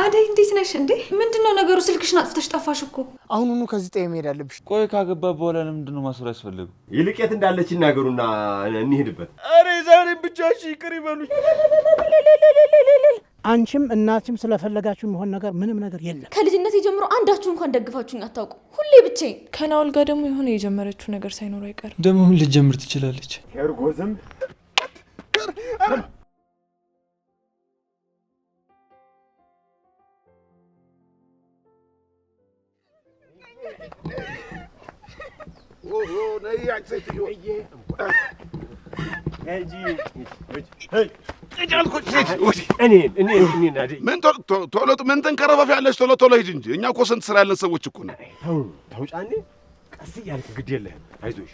አደይ እንዴት ነሽ እንዴ? ምንድነው ነገሩ? ስልክሽን አጥፍተሽ ጠፋሽ እኮ። አሁኑኑ ከዚህ ጠይ መሄድ አለብሽ። ቆይ ካገባ በኋላ ለምንድነው ማስወራ ያስፈልገው? ይልቄት እንዳለች ይናገሩና እንሂድበት። አሬ ዛሬ ብቻሽ ይቅር ይበሉኝ። አንቺም እናትም ስለፈለጋችሁ የሚሆን ነገር ምንም ነገር የለም። ከልጅነቴ ጀምሮ አንዳችሁ እንኳን ደግፋችሁኝ አታውቁ። ሁሌ ብቻዬን። ከናውል ጋር ደግሞ የሆነ የጀመረችው ነገር ሳይኖር አይቀርም። ደግሞ ምን ልትጀምር ትችላለች? ሄርጎዝም ምን ተንከረፈፊያለሽ? ቶሎ ሂድ እንጂ እኛ እኮ ስንት ስራ ያለን ሰዎች እኮ ነን። ተው ጫኔ፣ ቀስ እያልክ ግድ የለህም። አይዞሽ።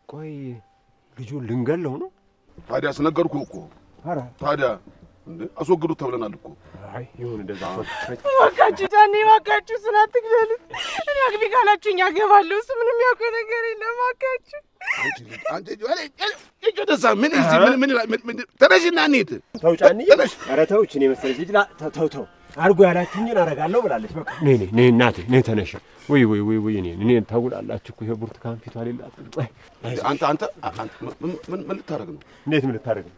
ቆይ ልጁን ልንገለው ነው? ታዲያ አስነገርኩህ እኮ። ታዲያ አስወግዱት ተብለናል እኮ። አይ ይሁን እንደዛ። እባካችሁ ጫኔ፣ እባካችሁ እሱን አትግደሉት። እኔ አግቢ ካላችሁኝ አገባለሁ። እሱ ምንም ያውቀው ነገር የለም። እባካችሁ ተነሽና እንሂድ። ተው ጫኔ። ኧረ ተው፣ እችን የመሰለች ልጅ ተው አድርጎ ያላችሁኝን አደርጋለሁ ብላለች። በቃ ነይ እናቴ፣ ነይ ተነሽ። ወይ እኔን ታውላላችሁ እኮ። ይሄ ብርቱካን ፊቷ ሌላት። አንተ ምን ልታደርግ ነው? እንዴት ምን ልታደርግ ነው?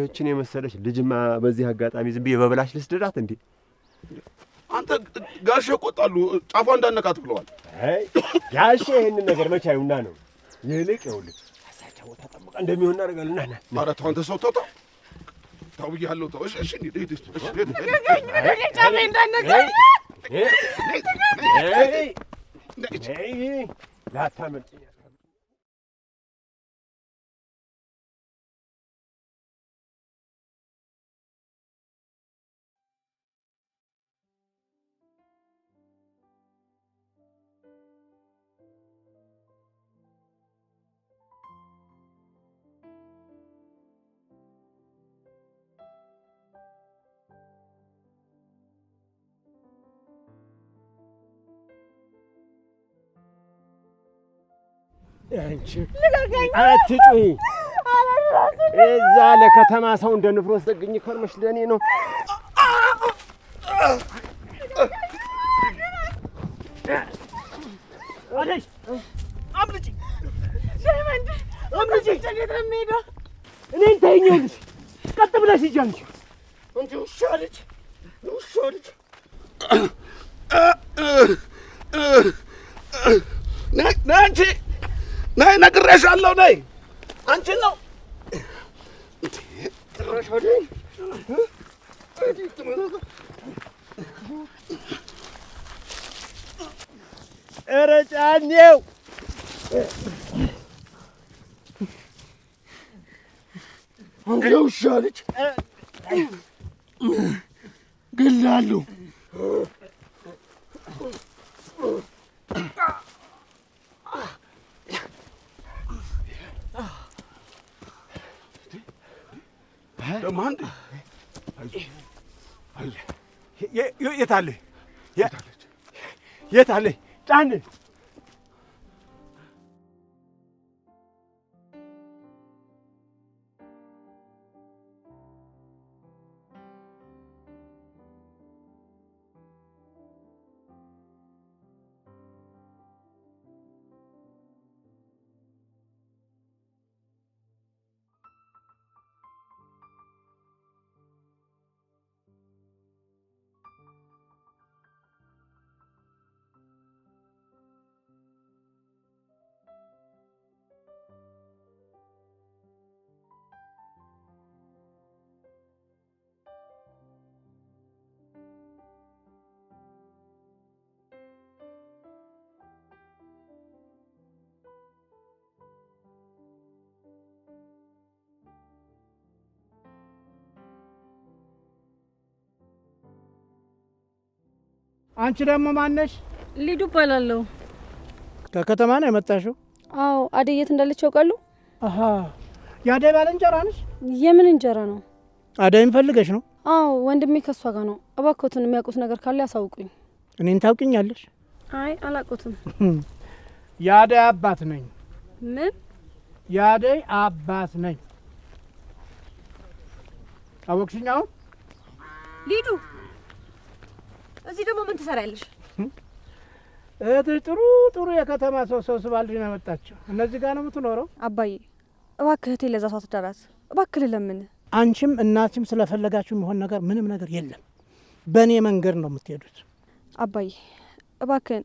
እችን የመሰለች ልጅማ በዚህ አጋጣሚ ዝም ብዬ በበላሽ ልስደዳት እንዴ? አንተ ጋሼ ቆጣሉ፣ ጫፏ እንዳነካት ብለዋል። አይ ጋሼ ይሄንን ነገር መቼ አይውና ነው። ይልቅ ይኸውልህ አሳቻው ተጠምቀ እንደሚሆን እናደርጋለን። ና ኧረ ተው አንተ ሰው ተው ብዬሃለሁ። ተው። እሺ ሂድ። ጫኔ እንዳነካኝ ላታመልጭኝ። አትጩሂ። እዛ ለከተማ ሰው እንደ ንፍሮ ዘግኝ ከርመሽ ለእኔ ነው። አምልጪ እኔን ተይኝ። ቀጥ ብለሽ ሂጂ አንቺ ውሻ ልጅ። አንቺ ነይ፣ ነግሬሻለሁ። ነይ አንቺን ነው ጭራሽ ወዲህ። ኧረ ጫኔው አንተ ውሻ ልጅ ገላለሁ። ለማን የት አለ ጫኔ? አንቺ ደግሞ ማነሽ? ሊዱ እባላለሁ። ከከተማ ነው የመጣሽው? አዎ። አደይ የት እንዳለች ያውቃሉ? አሃ፣ የአደይ ባልንጀራ ነሽ? የምን እንጀራ ነው? አደይን ፈልገሽ ነው? አዎ፣ ወንድሜ ከሷ ጋር ነው። እባክዎትን የሚያውቁት ነገር ካለ ያሳውቁኝ። እኔን ታውቂኛለሽ? አይ አላውቁትም። የአደይ አባት ነኝ። ምን? የአደይ አባት ነኝ። አወቅሽኝ? አሁን ሊዱ እዚህ ደግሞ ምን ትሰሪያለሽ? እህትሽ ጥሩ የከተማ ሰው ሰብስባልሽ ነው ያመጣችው። እነዚህ ጋር ነው የምትኖረው? አባዬ እባክህ እህቴ ለዛ ሰው አትዳራት እባክህ ለምን። አንቺም እናትሽም ስለፈለጋችሁ የሚሆን ነገር ምንም ነገር የለም። በእኔ መንገድ ነው የምትሄዱት። አባዬ እባክህን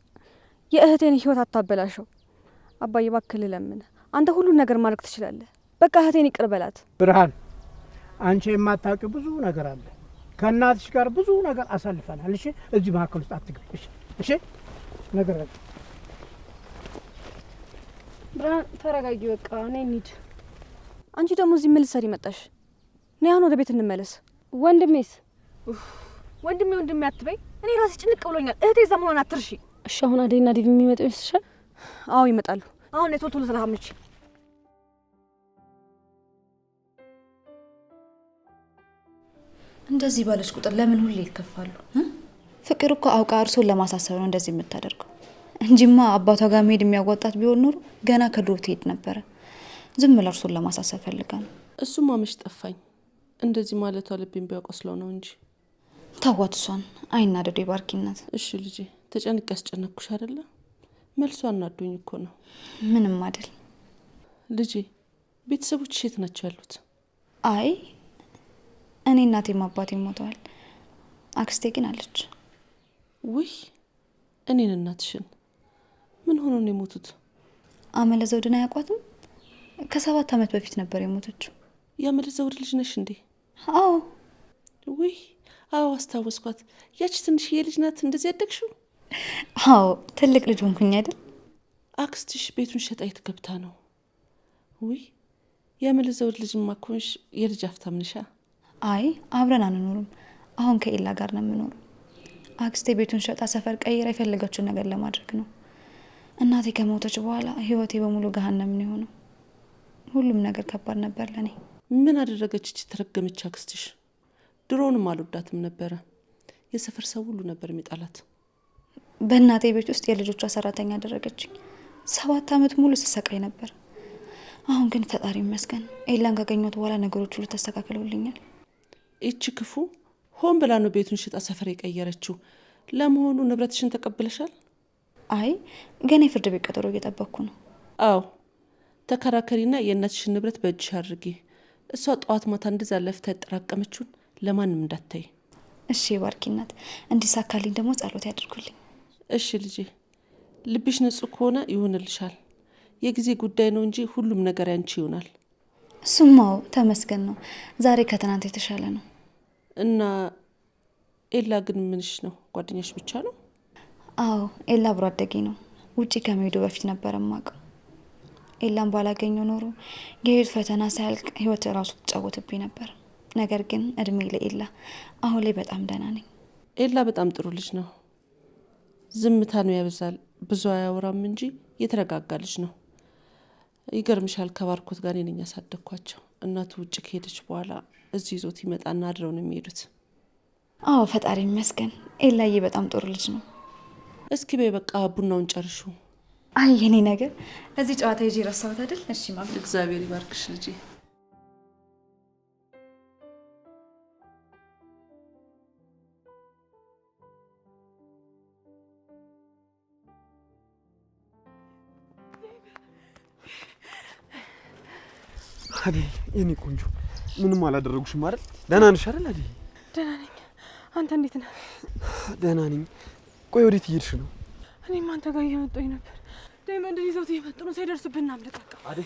የእህቴን ህይወት አታበላሸው። አባዬ እባክህ ለምን። አንተ ሁሉን ነገር ማድረግ ትችላለህ። በቃ እህቴን ይቅር በላት። ብርሃን አንቺ የማታውቂው ብዙ ነገር አለ። ከእናትሽ ጋር ብዙ ነገር አሳልፈናል። እሺ እዚህ መካከል ውስጥ አትግቢ። እሺ ነገር አለ። ብርሃን ተረጋጊ። በቃ ነይ እንሂድ። አንቺ ደግሞ እዚህ ምን ልትሰሪ መጣሽ? ነይ አሁን ወደ ቤት እንመለስ። ወንድሜስ? ወንድሜ አትበይ። እኔ ራሴ ጭንቅ ብሎኛል። እህቴ እዛ መሆን አትርሺ። እሺ አሁን አደይና ዲቪ የሚመጡ ይመስልሻል? አዎ ይመጣሉ። አሁን ቶሎ ተራምጪ። እንደዚህ ባለች ቁጥር ለምን ሁሌ ይከፋሉ? ፍቅር እኮ አውቃ እርሶን ለማሳሰብ ነው እንደዚህ የምታደርገው እንጂማ አባቷ ጋር መሄድ የሚያዋጣት ቢሆን ኖሮ ገና ከድሮ ትሄድ ነበረ። ዝም ብላ እርሶን ለማሳሰብ ፈልጋ ነው። እሱማ መች ጠፋኝ። እንደዚህ ማለቷ ልቤን ቢያቆስለው ነው እንጂ። ታዋት እሷን አይናደዱ የባርኪነት። እሺ ልጄ ተጨንቄ ያስጨነኩሽ አይደለ? መልሷ አናዶኝ እኮ ነው። ምንም አይደል ልጄ። ቤተሰቦች የት ናቸው ያሉት? አይ እኔ እናቴም አባቴም ሞተዋል። አክስቴ ግን አለች። ውይ እኔን እናትሽን ምን ሆኖ ነው የሞቱት? አመለ ዘውድን አያውቋትም? ከ7 ዓመት በፊት ነበር የሞተችው። የአመለ ዘውድ ልጅ ነሽ እንዴ? አዎ። ውይ አዎ አስታወስኳት። ያቺ ትንሽዬ ልጅ ናት እንደዚህ ያደግሽው? አዎ ትልቅ ልጅ ሆንኩኝ አይደል? አክስትሽ ቤቱን ሸጣ የተገብታ ነው። ውይ የአመለ ዘውድ ልጅ ማኮንሽ የልጅ አፍታም ነሻ? አይ አብረን አንኖርም። አሁን ከኢላ ጋር ነው የምኖረው። አክስቴ ቤቱን ሸጣ ሰፈር ቀይራ የፈለገችውን ነገር ለማድረግ ነው። እናቴ ከሞተች በኋላ ህይወቴ በሙሉ ገሃነም ነው የሆነው። ሁሉም ነገር ከባድ ነበር ለኔ። ምን አደረገች እቺ ተረገመች አክስትሽ? ድሮንም አልወዳትም ነበረ። የሰፈር ሰው ሁሉ ነበር የሚጣላት። በእናቴ ቤት ውስጥ የልጆቿ ሰራተኛ አደረገችኝ። 7 ዓመት ሙሉ ስሰቃይ ነበር። አሁን ግን ፈጣሪ ይመስገን ኤላን ካገኘሁት በኋላ ነገሮች ሁሉ ተስተካክለውልኛል። እቺ ክፉ ሆን ብላ ነው ቤቱን ሽጣ ሰፈር የቀየረችው። ለመሆኑ ንብረትሽን ተቀብለሻል? አይ ገና የፍርድ ቤት ቀጠሮ እየጠበቅኩ ነው። አዎ ተከራከሪና የእናትሽን ንብረት በእጅሽ አድርጊ። እሷ ጠዋት ማታ እንደዛ ለፍታ ያጠራቀመችውን ለማንም እንዳታይ። እሺ ባርኪናት፣ እንዲሳካልኝ ደግሞ ጸሎት ያድርጉልኝ። እሺ ልጄ፣ ልብሽ ንጹህ ከሆነ ይሆንልሻል። የጊዜ ጉዳይ ነው እንጂ ሁሉም ነገር ያንቺ ይሆናል። እሱማው ተመስገን ነው። ዛሬ ከትናንት የተሻለ ነው። እና ኤላ ግን ምንሽ ነው? ጓደኛሽ ብቻ ነው? አዎ ኤላ አብሮ አደጌ ነው። ውጪ ከመሄዱ በፊት ነበር የማውቀው። ኤላን ባላገኘው ኖሮ የህይወት ፈተና ሳያልቅ ህይወት ራሱ ትጫወትብኝ ነበር። ነገር ግን እድሜ ለኤላ አሁን ላይ በጣም ደህና ነኝ። ኤላ በጣም ጥሩ ልጅ ነው። ዝምታ ነው ያበዛል፣ ብዙ አያወራም እንጂ የተረጋጋ ልጅ ነው። ይገርምሻል፣ ከባርኮት ጋር ነኝ ያሳደግኳቸው። እናቱ ውጭ ከሄደች በኋላ እዚህ ይዞት ይመጣና አድረው ነው የሚሄዱት። አዎ ፈጣሪ ይመስገን። ኤላዬ በጣም ጥሩ ልጅ ነው። እስኪ በይ በቃ ቡናውን ጨርሹ። አይ የኔ ነገር እዚህ ጨዋታ ይዤ ረሳሁት አይደል? እሺ ማም፣ እግዚአብሔር ይባርክሽ ልጄ። አዴ የኔ ቆንጆ ምንም አላደረጉሽም አይደል? ደህና ነሽ አይደል? አዴ ደህና ነኝ። አንተ እንዴት ነህ? ደህና ነኝ። ቆይ ወዴት እየሄድሽ ነው? እኔም አንተ ጋር እየመጣሁኝ ነበር። ዳይመንድን ይዘውት እየመጡ ነው። ሳይደርስብን እናምልጥ በቃ። አዴ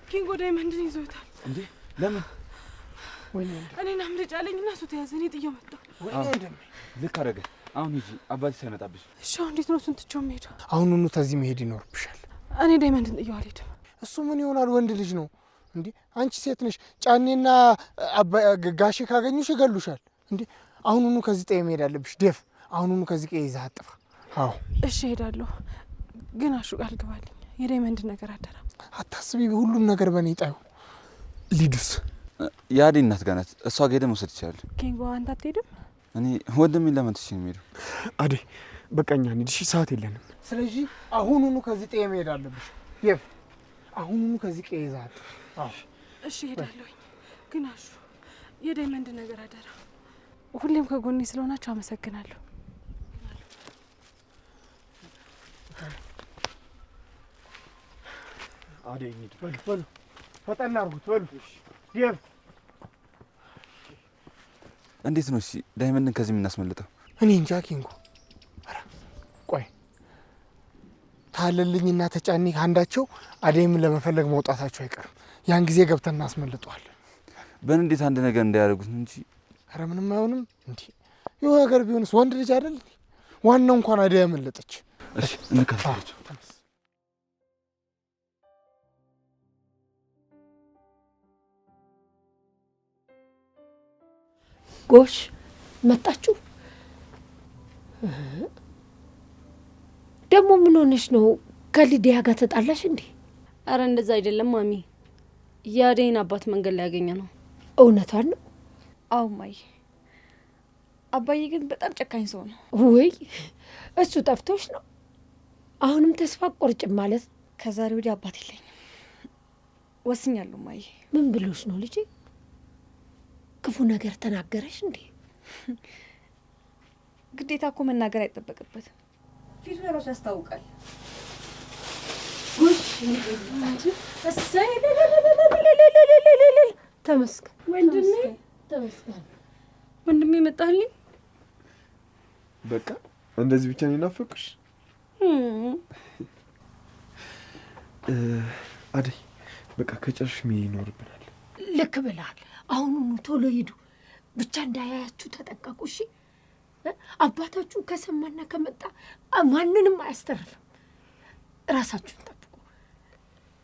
ኪንጎ ዳይመንድን ይዘውታል። እንዴ ለምን? ወይኔ እኔን አምልጭ አለኝና እሱ ተያዘ። እኔ ጥዬው መጣሁ። ወይኔ ልክ አደረገ። አሁን ሂጂ፣ አባቴ ሳይመጣብሽ። እሺ አሁን እንዴት ነው እሱን ትቼው የምሄደው? አሁኑኑ ተዚህ መሄድ ይኖርብሻል። እኔ ዳይመንድን ጥዬው አልሄድም። እሱ ምን ይሆናል? ወንድ ልጅ ነው እንዴ? አንቺ ሴት ነሽ። ጫኔና ጋሼ ካገኙሽ ይገሉሻል እንዴ? አሁኑኑ ከዚህ ጠይ መሄድ አለብሽ። ደፍ አሁኑኑ ከዚህ ቀይ ይዘህ አጥፋ። አዎ እሺ እሄዳለሁ። ግን አሹ ቃል ግባልኝ፣ የዳይመንድ ነገር አደራ። አታስቢ፣ ሁሉም ነገር በእኔ ጣዩ። ሊዱስ የአዴ እናት ጋር ናት። እሷ ጋር ሄደን መውሰድ ይችላል። ኪንጎ አንተ አትሄድም? እኔ ወንድሜን ለመንትሽ ነው የሚሄደው። አዴ በቃኛ እንሂድ። እሺ ሰዓት የለንም። ስለዚህ አሁኑኑ ከዚህ ጠይ መሄድ አለብሽ። ደፍ አሁኑኑ ከዚህ ቀይ ይዘህ አጥፋ። አዎ እሺ እሄዳለሁኝ። ግን አሹ የዳይመንድ ነገር አደራ። ሁሌም ከጎኔ ስለሆናችሁ አመሰግናለሁ። አደይ እንሂድ። በሉ ፈጠን አድርጉት። በሉ ዴቭ፣ እንዴት ነው እሺ ዳይመንድን ከዚህ የምናስመልጠው? እኔ እንጃ ኪንጎ። ቆይ ታለልኝና ተጫኒ አንዳቸው አደይምን ለመፈለግ መውጣታቸው አይቀርም። ያን ጊዜ ገብተን እናስመልጠዋለን። በእንዴት አንድ ነገር እንዳያደርጉት እንጂ። ኧረ ምንም አይሆንም። እንዲህ ይኸው ነገር ቢሆንስ ወንድ ልጅ አይደል? ዋናው እንኳን አደይ ያመለጠች። እሺ እንከታተላቸው። ጎሽ መጣችሁ። ደግሞ ምን ሆነሽ ነው? ከሊዲያ ጋር ተጣላሽ እንዴ? አረ እንደዛ አይደለም ማሚ፣ የአደይን አባት መንገድ ላይ ያገኘ ነው። እውነቷን ነው? አዎ እማዬ። አባዬ ግን በጣም ጨካኝ ሰው ነው። ውይ እሱ ጠፍቶሽ ነው? አሁንም ተስፋ ቆርጭም ማለት? ከዛሬ ወዲህ አባት የለኝም ወስኛለሁ እማዬ። ምን ብሎሽ ነው ልጄ? ክፉ ነገር ተናገረሽ እንዴ? ግዴታ እኮ መናገር አይጠበቅበትም። ፊቱ ለራሱ ያስታውቃል። ተመስገን ወንድሜ፣ ተመስገን ወንድሜ መጣልኝ። በቃ እንደዚህ ብቻ ነው የናፈቅሽ? አደይ በቃ ከጨርሽ መሄድ ይኖርብናል። ልክ ብለሃል። አሁኑኑ ቶሎ ሂዱ። ብቻ እንዳያያችሁ ተጠንቀቁ። እሺ? አባታችሁ ከሰማና ከመጣ ማንንም አያስተርፍም። ራሳችሁን ጠብቁ።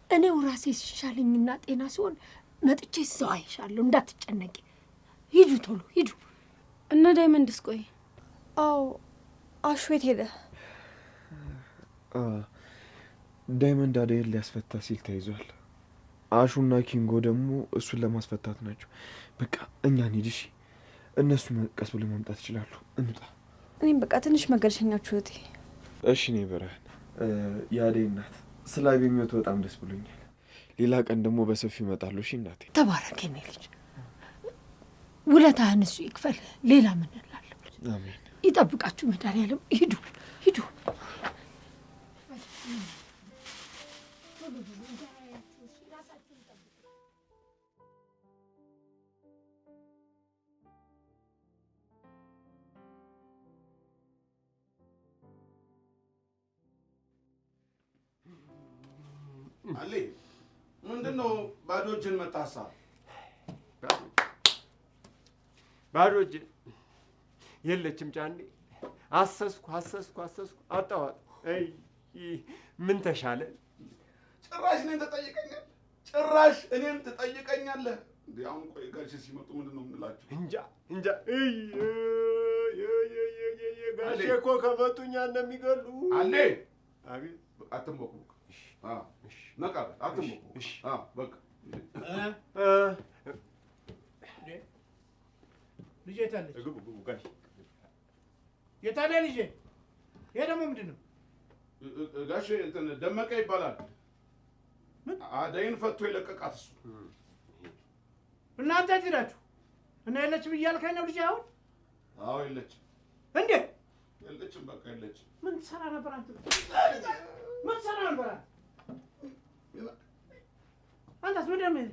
እኔው ራሴ ሲሻለኝና ጤና ሲሆን መጥቼ እዛው አይሻለሁ። እንዳትጨነቂ። ሂዱ፣ ቶሎ ሂዱ። እና ዳይመንድስ? ቆይ አዎ፣ አሹ የት ሄደ? ዳይመንድ አደይን ሊያስፈታ ሲል ተይዟል። አሹና ኪንጎ ደግሞ እሱን ለማስፈታት ናቸው። በቃ እኛ እንሂድ። እሺ? እነሱ ቀስ ብለው መምጣት ይችላሉ። እንውጣ። እኔም በቃ ትንሽ መገረሸኛችሁ እህቴ። እሺ። እኔ ብርሃን፣ የአደይ እናት ስላገኘሁት በጣም ደስ ብሎኛል። ሌላ ቀን ደግሞ በሰፊው እመጣለሁ። እሺ እናቴ? ተባረክ የኔ ልጅ። ውለታህን እሱ ይክፈል። ሌላ ምን እላለሁ? አሜን። ይጠብቃችሁ መድኃኒዓለም። ሂዱ፣ ሂዱ። አሌ ምንድን ነው ባዶ እጅን መጣሳ? ባዶ እጅን የለችም ጫኔ። አሰስኩ አጣዋት። አይ ምን ተሻለ? ጭራሽ እኔን ትጠይቀኛለህ? ጭራሽ እኔን ትጠይቀኛለህ? እንዴ አሁን ቆይ ጋሼ ሲመጡ ምንድን ነው የምንላቸው? እንጃ። ጋሼ እኮ ከመጡኛ እንደሚገሉ። አሌ አቤት። አትንቦቅቦቅ። ነቃ በል አትንቦቅቦቅ። በቃ ልጄ የታለች? ግቡ ጋሼ። የታለ ልጄ? ይሄ ደግሞ ምንድን ነው? ጋሼ እንትን ደመቀ ይባላል። አደይን ፈቶ የለቀቃት እሱ። እናንተ እዚህ ናችሁ እና የለችም እያልከኝ ነው ልጄ? አሁን አዎ የለችም። እንዴት የለችም? በቃ የለችም። ምን ትሰራ ነበር አንተ? ምን ትሰራ ነበር አንተስ? ምንድን ነው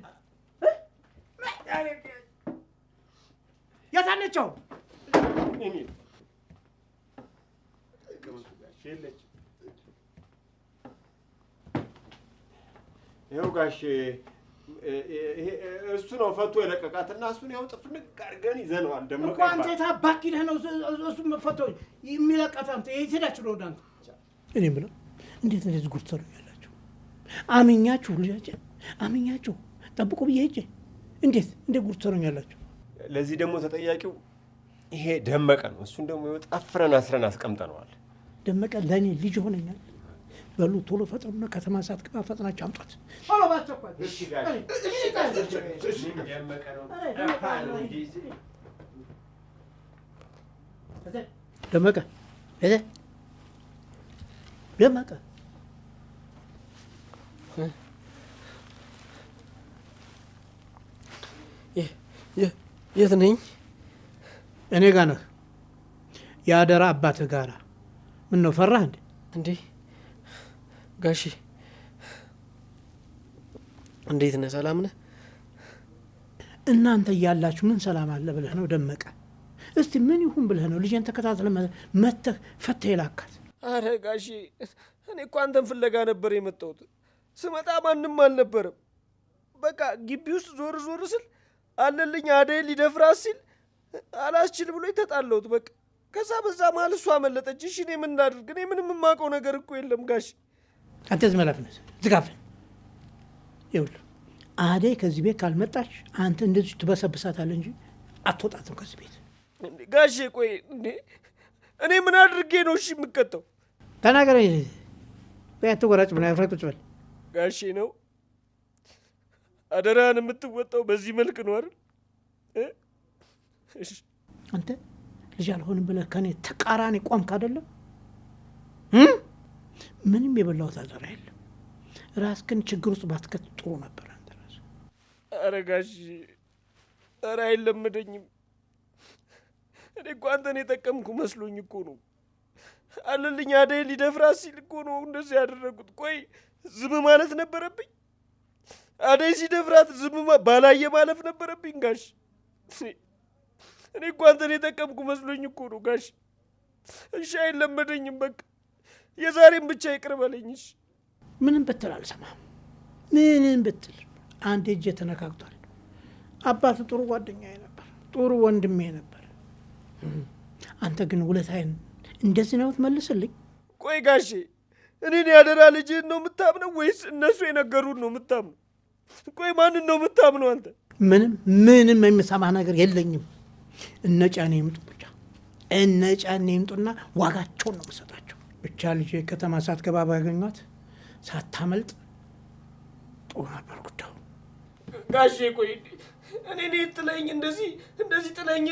የታለችው? ይኸው ጋሼ እሱ ነው ፈቶ የለቀቃትና እሱን ያው ጥፍንቅ አድርገን ይዘነዋል። ደመቀ እኮ አንተ የታባክ ሄደህ ነው እሱ ፈቶ የሚለቀት? አንተ የት ሄዳችሁ ነው እናንተ? እኔ የምለው እንዴት እንደዚህ ጉድ ትሰሩኛላችሁ? አምኛችሁ ልጃችን አምኛችሁ ጠብቁ ብዬ ሄጄ እንዴት ጉድ ትሰሩኛላችሁ? ለዚህ ደግሞ ተጠያቂው ይሄ ደመቀ ነው። እሱን ደግሞ ጠፍረን አስረን አስቀምጠነዋል። ደመቀ ለእኔ ልጅ ሆነኛል። በሉ ቶሎ ፈጥኑና ከተማ ሳትገባ ፈጥናችሁ አምጧት። ቶሎ ባቸኳል። እሺ ጋር ደመቀ ነው ደመቀ የት ነኝ? እኔ ጋ ነህ። የአደራ አባትህ ጋራ። ምን ነው ፈራህ እንዴ? እንዴ ጋሺ እንዴት ነህ? ሰላም ነህ? እናንተ እያላችሁ ምን ሰላም አለ ብለህ ነው ደመቀ? እስቲ ምን ይሁን ብለህ ነው ልጄን ተከታትለህ መተህ ፈተህ የላካት? አረ ጋሺ እኔ እኮ አንተን ፍለጋ ነበር የመጣሁት። ስመጣ ማንም አልነበረም። በቃ ግቢ ውስጥ ዞር ዞር ስል አለልኝ አደይ ሊደፍራት ሲል አላስችል ብሎ ተጣለሁት። በቃ ከዛ በዛ መሀል እሷ አመለጠች። እሺ እኔ ምን ላድርግ? እኔ ምንም የማውቀው ነገር እኮ የለም ጋሺ። አንተ ዝም በላፍነት ዝጋፍን። ይኸውልህ አደይ ከዚህ ቤት ካልመጣች አንተ እንደዚህ ትበሰብሳታለህ እንጂ አትወጣትም ከዚህ ቤት። ጋሼ ቆይ እንዴ እኔ ምን አድርጌ ነው እሺ የምቀጣው? ተናገረ። በያት ወራጭ ምን ያፍራ ቁጭ በል ጋሼ ነው አደራን የምትወጣው በዚህ መልክ ነው አይደል? እሺ አንተ ልጅ አልሆንም ብለህ ከኔ ተቃራኒ ቆምክ አይደለም? ምንም የበላሁት አደራ የለም። ራስህን ችግር ውስጥ ባትከት ጥሩ ነበር። አንተ ራስህ ኧረ ጋሼ ኧረ አይለመደኝም። እኔ እኮ አንተን የጠቀምኩ መስሎኝ እኮ ነው። አለልኝ አደይ ሊደፍራት ሲል እኮ ነው እንደዚህ ያደረጉት። ቆይ ዝም ማለት ነበረብኝ? አደይ ሲደፍራት ዝም ባላየ ማለፍ ነበረብኝ ጋሽ? እኔ እኮ አንተን የጠቀምኩ መስሎኝ እኮ ነው ጋሽ። እሺ አይለመደኝም። በቃ የዛሬም ብቻ ይቅር በለኝሽ። ምንም ብትል አልሰማም። ምንም ብትል አንድ እጄ ተነካክቷል። አባቱ ጥሩ ጓደኛዬ ነበር፣ ጥሩ ወንድሜ ነበር። አንተ ግን ውለታዬን እንደዚህ ነው ትመልስልኝ? ቆይ ጋሼ እኔን ያደራ ልጅህን ነው የምታምነው ወይስ እነሱ የነገሩን ነው የምታምነው? ቆይ ማንን ነው የምታምነው አንተ? ምንም የሚሰማህ ነገር የለኝም። እነ ጫኔ ይምጡ ብቻ፣ እነ ጫኔ ይምጡና ዋጋቸውን ነው የምሰጣቸው። ብቻ ልጄ ከተማ ሳትገባ ባገኟት ሳታመልጥ ጥሩ ነበር ጉዳዩ። ጋሼ ቆይ እኔ ጥለኝ እንደዚህ ጥለኝ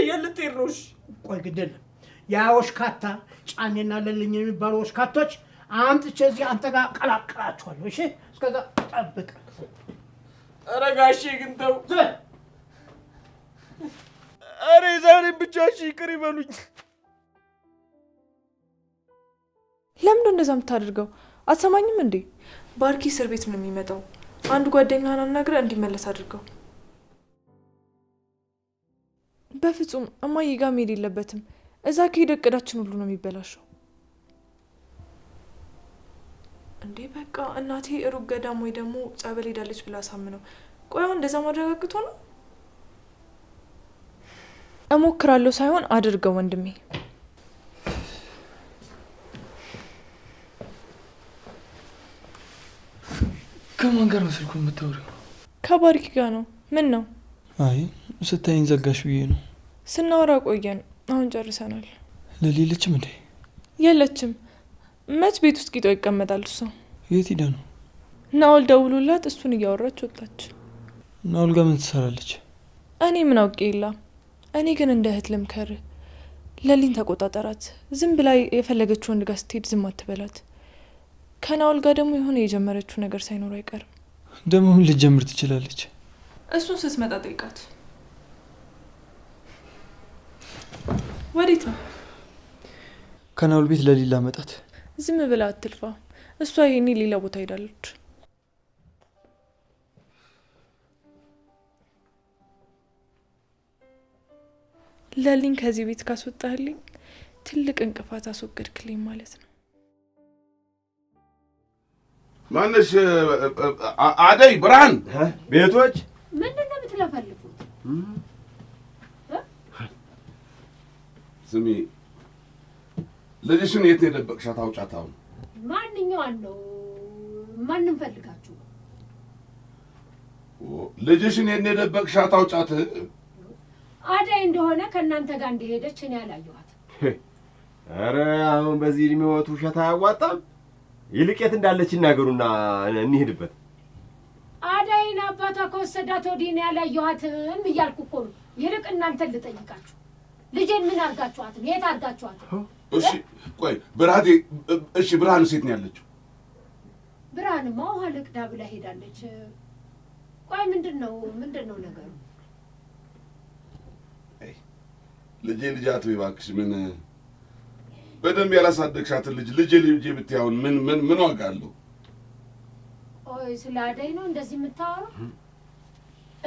የልትሄድ ነው? እሺ ቆይ ግድ የለም ያ ወሽካታ ጫኔና ለልኝ የሚባሉ ወሽካቶች አምጥቼ እዚህ አንተ ጋር ቀላቅላቸዋለሁ። እሺ እስከዛ ጠብቅ። ኧረ ጋሼ ግን ተው። ኧረ ዛሬም ብቻ እሺ ይቅር ይበሉኝ። ለምንድን እንደዛ የምታደርገው? አትሰማኝም እንዴ? ባርኪ እስር ቤት ነው የሚመጣው። አንድ ጓደኛህን አናግረህ እንዲመለስ አድርገው። በፍጹም እማዬ ጋር መሄድ የለበትም። እዛ ከሄደ እቅዳችን ሁሉ ነው የሚበላሸው። እንዴ በቃ እናቴ ሩቅ ገዳም ወይ ደግሞ ጸበል ሄዳለች ብላ አሳምነው። ቆይ አሁን እንደዛ ማረጋግጦ ነው? እሞክራለሁ ሳይሆን አድርገው ወንድሜ። ከማን ጋር ነው ስልኩን የምታወሪው? ከባርኪ ጋር ነው። ምን ነው? አይ ስታይኝ ዘጋሽ ብዬ ነው። ስናወራ ቆየን። አሁን ጨርሰናል። ለሌለችም እንዴ? የለችም። መች ቤት ውስጥ ቂጦ ይቀመጣል እሷ። የት ሄዳ ነው? ናውል ደውሎላት እሱን እያወራች ወጣች። ናውል ጋር ምን ትሰራለች? እኔ ምን አውቄ የላ። እኔ ግን እንደ እህት ልምከር፣ ለሊን ተቆጣጠራት። ዝም ብላ የፈለገችው ወንድ ጋር ስትሄድ ዝም አትበላት። ከናውል ጋር ደግሞ የሆነ የጀመረችው ነገር ሳይኖር አይቀርም። ደግሞ ምን ልትጀምር ትችላለች? እሱን ስትመጣ ጠይቃት። ወዴት ነው? ከናውል ቤት ለሊላ መጣት። ዝም ብላ አትልፋ። እሷ ይሄኔ ሌላ ቦታ ሄዳለች። ለሊን ከዚህ ቤት ካስወጣህልኝ ትልቅ እንቅፋት አስወገድክልኝ ማለት ነው። ማነሽ? አደይ ብርሃን ቤቶች ምንድን ነው የምትለፈልፉት? ስሚ፣ ልጅሽን የት ነው የደበቅሻት? አውጫት አሁን። ማንኛዋን ነው? ማንም ፈልጋችሁ? ልጅሽን የት ነው የደበቅሻት? አውጫት። አደይ እንደሆነ ከእናንተ ጋር እንደሄደች እኔ አላየኋት። ኧረ አሁን በዚህ እድሜዎት ውሸት አያዋጣም። ይልቅ የት እንዳለች ይናገሩና እንሂድበት። አደይን አባቷ ከወሰዳት ወዲህ እኔ ያላየኋትም እያልኩ እኮ ነው። ይልቅ እናንተን ልጠይቃችሁ፣ ልጄን ምን አድርጋችኋት ነው? የት አድርጋችኋት? እሺ ቆይ ብርሃኔ፣ እሺ ብርሃን ሴት ነው ያለችው? ብርሃንማ ውሃ ልቅዳ ብላ ሄዳለች። ቆይ ምንድን ነው ነገሩ? ልጄ አትበይ እባክሽ። ምን በደንብ ያላሳደግሻትን ልጄ ብትያውን ምን ዋጋ አለው? ቆይ ስለ አደይ ነው እንደዚህ የምታወራው?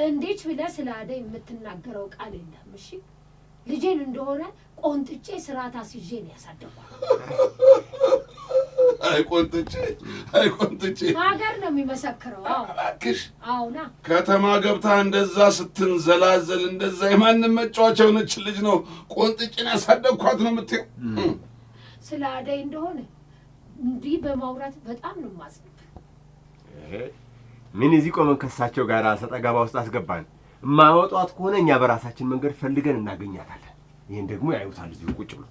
እንዴት ብለህ ስለ አደይ የምትናገረው ቃል የለም። እሺ ልጄን እንደሆነ ቆንጥጬ ስርዓት አስይዤ ነው ያሳደግኳት። አይ ቆንጥጬ ሀገር ነው የሚመሰክረው። እባክሽ አዎና ከተማ ገብታ እንደዛ ስትንዘላዘል እንደዛ የማንም መጫወቻ የሆነች ልጅ ነው ቆንጥጬን ያሳደግኳት ነው የምትይው? ስለ አደይ እንደሆነ እንዲህ በማውራት በጣም ነው የማዝነው። ምን እዚህ ቆመን ከሳቸው ጋር ሰጠገባ ውስጥ አስገባን? ማወጣት ከሆነ እኛ በራሳችን መንገድ ፈልገን እናገኛታለን። ይሄን ደግሞ ያዩታል እዚሁ ቁጭ ብሎ።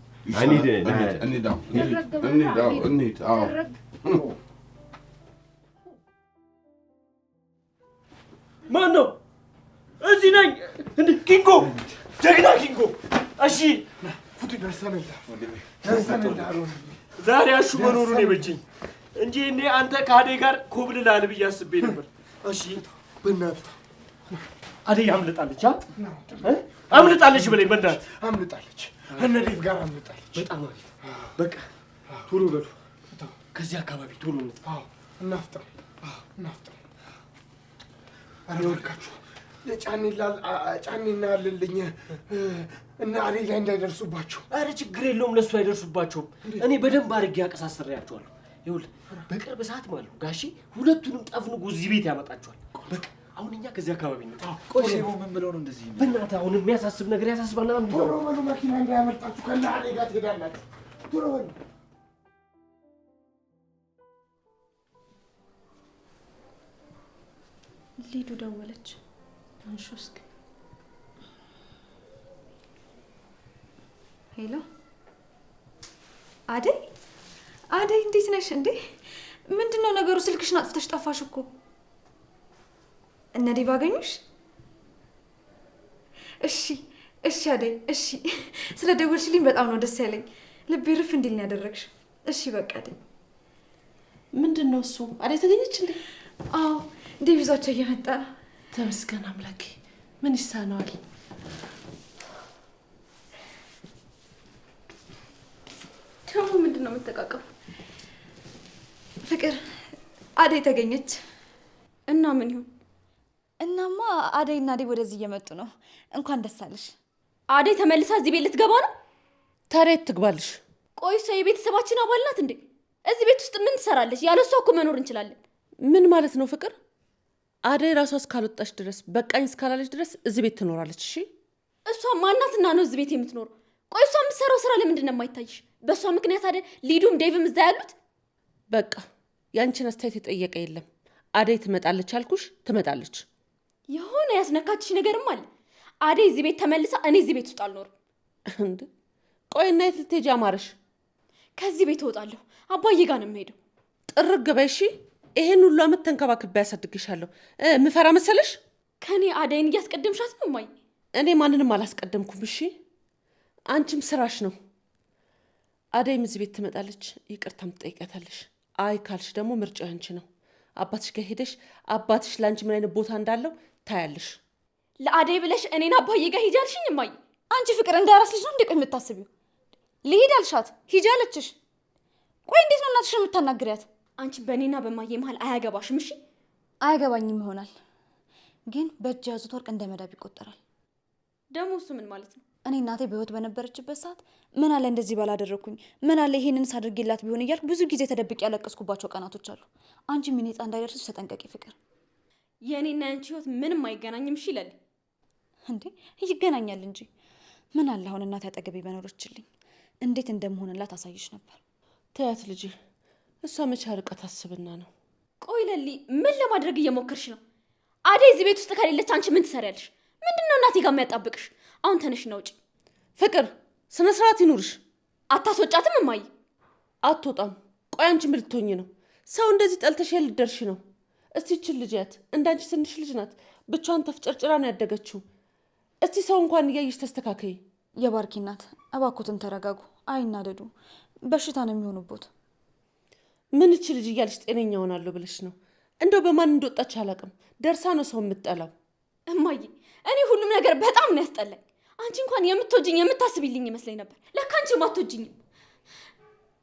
እንሂድ። ማን ነው? እዚህ ነኝ። እንዴ ኪንጎ፣ ጀግና ኪንጎ። እሺ ፉቱ ደርሰናል። ዛሬ አሹ መኖሩ ነው የበጀኝ እንጂ እኔ አንተ ከአደይ ጋር ኮብልላል ብዬ አስቤ ነበር። እሺ በእናትህ አደይ አምልጣለች። አምልጣለች በለኝ። በእናትህ አምልጣለች። እነ ዴቭ ጋር አምልጣለች። በጣም አሪፍ። በቃ ቶሎ በሉ ከዚህ አካባቢ ቶሎ እንጥፋ። እናፍጥር። ኧረ እባካችሁ ጫኔና አለልኝ እና አደይ ላይ እንዳይደርሱባቸው። ኧረ ችግር የለውም፣ ለሱ አይደርሱባቸውም። እኔ በደንብ አድርጌ አቀሳስሬያቸዋለሁ። ይኸውልህ በቅርብ ሰዓት ማለት ነው ጋሼ ሁለቱንም ጠፍንጎ እዚህ ቤት ያመጣቸዋል። በቃ አሁን እኛ ከዚህ አካባቢ ነው። ቆይ ምን ብለው ነው እንደዚህ? በእናትህ አሁን የሚያሳስብ ነገር ያሳስባል። ቶሎ በሉ፣ መኪና እንዳያመልጣችሁ። ከእነ አደይ ጋር ትሄዳላችሁ። ቶሎ በሉ። ሊዱ ደወለች። አንሺው እስኪ። ሄሎ አደይ እንዴት ነሽ እንዴ? ምንድነው ነገሩ? ስልክሽን አጥፍተሽ ጠፋሽ እኮ። እነ ዴቭ አገኙሽ? እሺ አደይ፣ እሺ ስለ ደወልሽልኝ በጣም ነው ደስ ያለኝ። ልቤ ርፍ እንዲል ነው ያደረግሽ። እሺ በቃ አደይ። ምንድነው እሱ? አደይ ተገኘች እንዴ? አዎ ዴቭ ይዟቸው እየመጣ ነው። ተመስገን አምላኬ። ምን ይሳነዋል? ደግሞ ምንድነው የምትጠቃቀፉ? ፍቅር አደይ ተገኘች። እና ምን ይሁን? እናማ አደይና ዴቭ ወደዚህ እየመጡ ነው። እንኳን ደስ አለሽ። አደይ ተመልሳ እዚህ ቤት ልትገባ ነው? ታዲያ ትግባልሽ? ቆይ እሷ የቤተሰባችን አባል ናት እንዴ? እዚህ ቤት ውስጥ ምን ትሰራለች? ያለ እሷ እኮ መኖር እንችላለን። ምን ማለት ነው ፍቅር? አደይ ራሷ እስካልወጣች ድረስ በቃኝ እስካላለች ድረስ እዚህ ቤት ትኖራለች። እሺ እሷ ማናትና ነው እዚህ ቤት የምትኖረው? ቆይ እሷ የምትሰራው ስራ ለምንድን ነው የማይታይሽ? በእሷ ምክንያት አይደል ሊዱም ዴቭም እዛ ያሉት? በቃ ያንቺን አስተያየት የጠየቀ የለም። አደይ ትመጣለች አልኩሽ፣ ትመጣለች። የሆነ ያስነካችሽ ነገርም አለ። አደይ እዚህ ቤት ተመልሳ እኔ እዚህ ቤት ውስጥ አልኖርም። እንዴ ቆይ እና የት ልትሄጂ አማረሽ? ከዚህ ቤት እወጣለሁ። አባዬ ጋር ነው የምሄደው። ጥርግ በይ እሺ። ይሄን ሁሉ አመት ተንከባክቤ ያሳድግሻለሁ። ምፈራ መሰለሽ? ከኔ አደይን እያስቀደምሻት ነው እማዬ። እኔ ማንንም አላስቀደምኩም። እሺ አንቺም ስራሽ ነው። አደይም እዚህ ቤት ትመጣለች፣ ይቅርታም ትጠይቂያታለሽ። አይ ካልሽ ደግሞ ምርጫው ያንቺ ነው። አባትሽ ጋር ሄደሽ አባትሽ ለአንቺ ምን አይነት ቦታ እንዳለው ታያለሽ። ለአደይ ብለሽ እኔን አባዬ ጋር ሂጂ አልሽኝ እማዬ? አንቺ ፍቅር እንዳራስ ልጅ ነው እንዴ? ቆይ የምታስቢው? ልሂድ አልሻት ሂጂ አለችሽ። ቆይ እንዴት ነው እናትሽ የምታናግሪያት? አንቺ በእኔና በማዬ መሀል አያገባሽም። እሺ አያገባኝም ይሆናል፣ ግን በእጅ ያዙት ወርቅ እንደ መዳብ ይቆጠራል። ደግሞ እሱ ምን ማለት ነው? እኔ እናቴ በህይወት በነበረችበት ሰዓት ምን አለ እንደዚህ ባላደረግኩኝ፣ ምን አለ ይሄንን ሳድርግላት ቢሆን እያልኩ ብዙ ጊዜ ተደብቄ ያለቀስኩባቸው ቀናቶች አሉ። አንቺ ምን ዕጣ እንዳይደርስሽ ተጠንቀቂ ፍቅር። የእኔና ያንቺ ህይወት ምንም አይገናኝም። እሺ ይላል እንዴ? ይገናኛል እንጂ። ምን አለ አሁን እናቴ አጠገቤ በኖረችልኝ፣ እንዴት እንደምሆንላት አሳይሽ ነበር። ተያት ልጄ፣ እሷ መቼ ርቀት አስብና ነው። ቆይ ለሊ ምን ለማድረግ እየሞከርሽ ነው? አደይ እዚህ ቤት ውስጥ ከሌለች አንቺ ምን ትሰሪያለሽ? ምንድነው እናቴ ጋር የሚያጣብቅሽ? አሁን ተነሽና ውጪ። ፍቅር ስነ ስርዓት ይኑርሽ። አታስወጫትም እማዬ? አትወጣም። ቆይ አንቺ ምን ልትሆኚ ነው? ሰው እንደዚህ ጠልተሽ ልትደርሺ ነው? እስቲ ይህችን ልጅ ያት፣ እንዳንቺ ትንሽ ልጅ ናት። ብቻዋን ተፍጨርጭራ ነው ያደገችው። እስቲ ሰው እንኳን እያየሽ ተስተካከይ። የባርኪ እናት እባክዎትን ተረጋጉ፣ አይናደዱ። በሽታ ነው የሚሆኑበት። ምን እቺ ልጅ እያልሽ ጤነኛ ሆናለሁ ብለሽ ነው? እንደው በማን እንደወጣች አላውቅም። ደርሳ ነው ሰው የምትጠላው። እማዬ እኔ ሁሉም ነገር በጣም ነው ያስጠላኝ። አንቺ እንኳን የምትወጂኝ የምታስቢልኝ ይመስለኝ ነበር። ለካ አንቺም አትወጂኝም።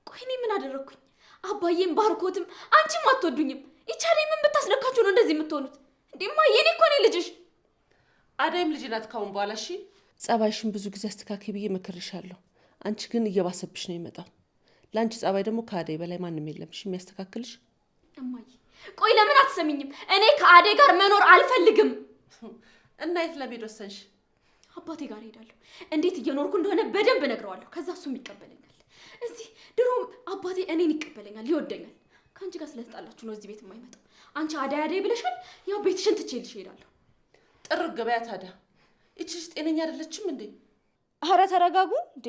ቆይ እኔ ምን አደረግኩኝ? አባዬም ባርኮትም አንቺም አትወዱኝም። ይቻለኝ ምን ብታስነካችሁ ነው እንደዚህ የምትሆኑት? እንዴማ የኔ እኮ ነኝ ልጅሽ። አዳይም ልጅ ናት ካሁን በኋላ። እሺ ጸባይሽን ብዙ ጊዜ አስተካክይ ብዬ መክርሻለሁ። አንቺ ግን እየባሰብሽ ነው የመጣው። ለአንቺ ጸባይ ደግሞ ከአደይ በላይ ማንም የለም እሺ የሚያስተካክልሽ። እማዬ ቆይ ለምን አትሰሚኝም? እኔ ከአደይ ጋር መኖር አልፈልግም። እና የት ለመሄድ ወሰንሽ? አባቴ ጋር ሄዳለሁ። እንዴት እየኖርኩ እንደሆነ በደንብ እነግረዋለሁ። ከዛ እሱም ይቀበለኛል። እዚህ ድሮም አባቴ እኔን ይቀበለኛል፣ ይወደኛል። ከአንቺ ጋር ስለተጣላችሁ ነው እዚህ ቤት የማይመጣው። አንቺ አደይ አደይ ብለሻል። ያው ቤትሽን ትቼልሽ እሄዳለሁ። ጥር ገበያ ታዲያ ይችሽ ጤነኛ አይደለችም እንዴ? አረ ተረጋጉ እንዴ!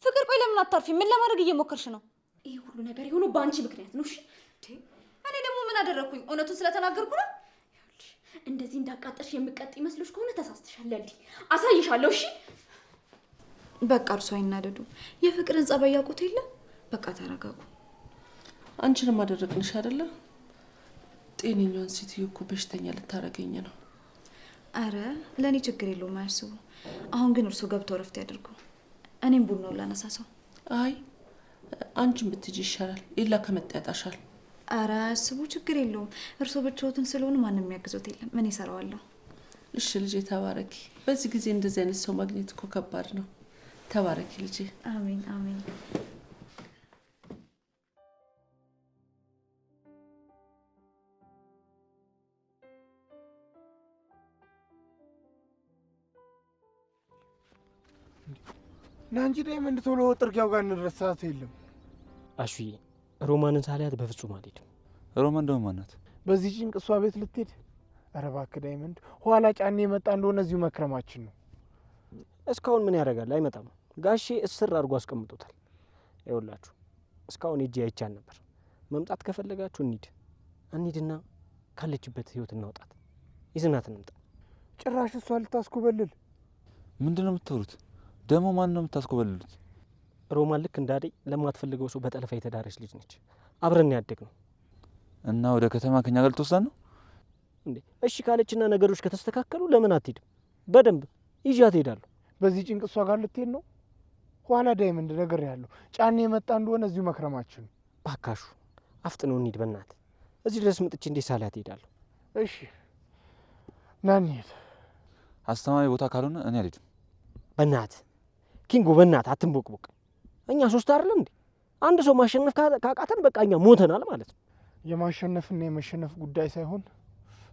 ፍቅር ቆይ ለምን አታርፊ? ምን ለማድረግ እየሞከርሽ ነው? ይሄ ሁሉ ነገር የሆነው በአንቺ ምክንያት ነው። እሺ እኔ ደግሞ ምን አደረግኩኝ? እውነቱን ስለተናገርኩ ነው። እንደዚህ እንዳቃጠልሽ የምቀጥ ይመስሎሽ ከሆነ ተሳስተሻል። ለሊ አሳይሻለሁ። እሺ በቃ እርሱ አይናደዱ። የፍቅርን ጸባይ ያውቁት የለ። በቃ ተረጋጉ። አንቺንም አደረግንሽ አይደለ? ጤነኛዋን ሴትዮ እኮ በሽተኛ ልታረገኝ ነው። አረ ለእኔ ችግር የለውም አያስቡ። አሁን ግን እርሱ ገብቶ ረፍት ያድርጉ። እኔም ቡናውን ላነሳሳው። አይ አንቺን ብትጂ ይሻላል። ሌላ ከመጣ ያጣሻል። አረ አያስቡ፣ ችግር የለውም። እርሱ ብቻዎትን ስለሆኑ ማንም የሚያግዞት የለም። ምን ይሰራዋለሁ። እሺ ልጄ ተባረኪ። በዚህ ጊዜ እንደዚህ አይነት ሰው ማግኘት እኮ ከባድ ነው። ተባረኪ ልጄ። አሜን አሜን። ናንጂ ዳይመንድ ቶሎ ጥርጊያው ጋር እንድረስ፣ ሰዓት የለም። አሹዬ ሮማንን ሳላያት በፍጹም አልሄድም። ሮማን ደግሞ ማናት? በዚህ ጭንቅ እሷ ቤት ልትሄድ? ኧረ እባክህ ዳይመንድ፣ ኋላ ጫኔ የመጣ እንደሆነ እዚሁ መክረማችን ነው። እስካሁን ምን ያደርጋል? አይመጣም። ጋሼ እስር አድርጎ አስቀምጦታል። ይኸውላችሁ እስካሁን ሄጄ አይቻል ነበር። መምጣት ከፈለጋችሁ እንሂድና ካለችበት ህይወት እናውጣት። ይዝናት እንምጣ። ጭራሽ እሷ ልታስኮበልል? ምንድን ነው የምታወሩት? ደግሞ ማን ነው የምታስኮበልሉት? ሮማን ልክ እንዳደይ ለማትፈልገው ሰው በጠለፋ የተዳረች ልጅ ነች። አብረን ያደግ ነው እና ወደ ከተማ ከኛ ጋር ልትወስድ ነው እንዴ? እሺ ካለችና ነገሮች ከተስተካከሉ ለምን አትሄድም? በደንብ ይዣት እሄዳለሁ። በዚህ ጭንቅ እሷ ጋር ልትሄድ ነው? ኋላ ዳይመንድ ነገር ያለው ጫኔ የመጣ እንደሆነ እዚሁ መክረማችን። ባካሹ አፍጥነው እንሂድ በእናት። እዚህ ድረስ መጥቼ እንዴ ሳላት እሄዳለሁ? እሺ ና እንሂድ። አስተማሪ ቦታ ካልሆነ እኔ አልሄድም። በእናት ኪንጎ፣ በእናት አትንቦቅቦቅ። እኛ ሶስት አይደለም እንዴ? አንድ ሰው ማሸነፍ ካቃተን በቃ እኛ ሞተናል ማለት ነው። የማሸነፍና የመሸነፍ ጉዳይ ሳይሆን